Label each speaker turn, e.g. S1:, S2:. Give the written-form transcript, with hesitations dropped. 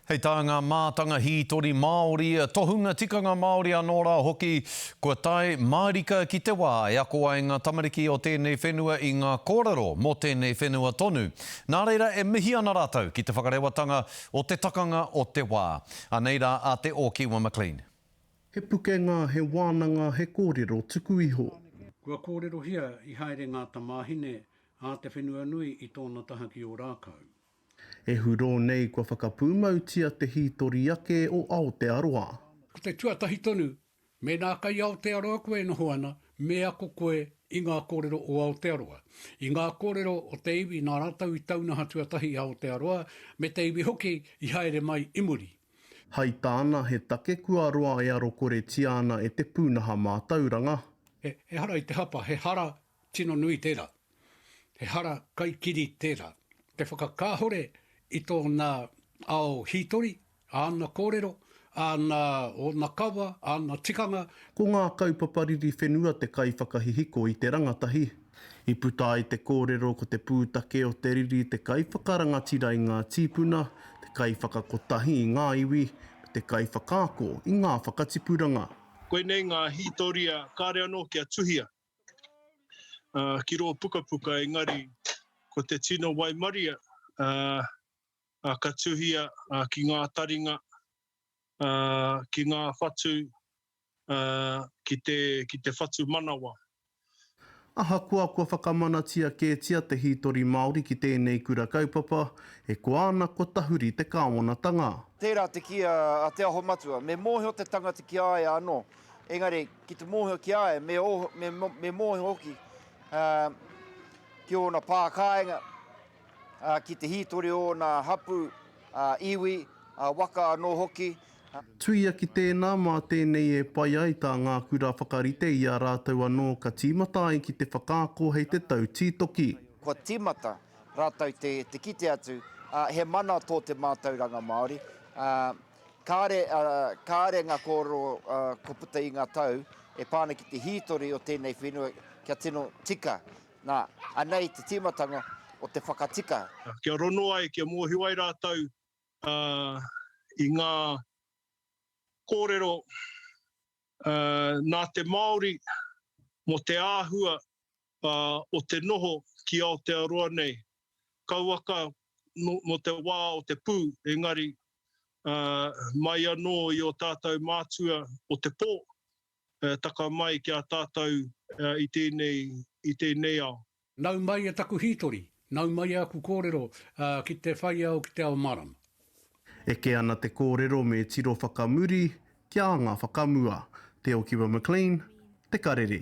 S1: Hei tā ngā mātanga hītori Māori, tohunga tikanga Māori anō rā hoki, kua tai Marika ki te wā, e ako ai ngā tamariki o tēnei whenua i ngā kōrero mō tēnei whenua tonu. Nā reira e mihi ana rātou ki te whakarewatanga o te takanga o te wā. Anei rā a te o Kiwa McLean.
S2: He pukenga, he wānanga, he kōrero tuku iho.
S3: Kua kōrero hia i haere ngā tamāhine a te whenua nui i tōna taha ki o rākau.
S2: E huro nei kua whakapūmautia te hītori ake o Aotearoa.
S3: Ko te tuatahi tonu, me nā kai Aotearoa koe noho ana, me ako koe i ngā kōrero o Aotearoa. I ngā kōrero o te iwi, nā rātau i taunaha tuatahi Aotearoa, me te iwi hoki i haere mai imuri.
S2: Hai tāna he take kua roa e aro kore tiana e te pūnaha mātauranga.
S3: He hara i te hapa, he hara tino nui tērā. He hara kai kiri tērā. Te whakakāhore i tōna ao hītori, āna kōrero, āna o nā kawa, āna tikanga.
S2: Ko ngā kaupapariri whenua te kai whakahihiko i te rangatahi. I puta i te kōrero ko te pūtake o te riri te kai whakarangatira i ngā tīpuna, te kai whakakotahi i ngā iwi, te kai whakāko i ngā whakatipuranga.
S4: Koe nei ngā hītoria kāre anō kia tuhia. Ki roa puka puka engari, ko te tino Waimaria, ka tuhia ki ngā taringa, ki ngā whatu, ki te whatu manawa.
S2: Aha kua whakamanatia kētia te hītori Māori ki tēnei kura kaupapa, e koana ko tahuri te kāwanatanga.
S5: Tērā te kia a te aho matua, me mōhio te tangata ki ae anō. Engari, ki te mōhio ki ae, me mōhio hoki ki o na pākainga, ki te hītori o na hapu, iwi, waka anō hoki.
S2: Tuia ki tēnā mā tēnei e pai ai tā ngā kura whakarite i a rātou anō ka tīmata ai ki te whakāko hei te tau tītoki.
S5: Kua tīmata rātou te kite atu, he mana tō te mātauranga Māori. Kāre ngā kōrero ko puta i ngā tau, e pāna ki te hītori o tēnei whenua kia tino tika. Nā, anei te tīmatanga o te whakatika.
S4: Kia rono ai, kia mōhio ai rātou i ngā kōrero nā te Māori mo te āhua o te noho ki Aotearoa nei. Kauaka mo te wā o te pū, engari mai anō i o tātou mātua o te pō, taka mai ki a tātou i tēnei ao.
S3: Nau mai e taku hītori, nau mai e aku kōrero ki te whaiau ki te ao marama.
S2: Eke ana te kōrero me tiro whakamuri, kia ngā whakamua. Te o Kiwa McLean, te karere.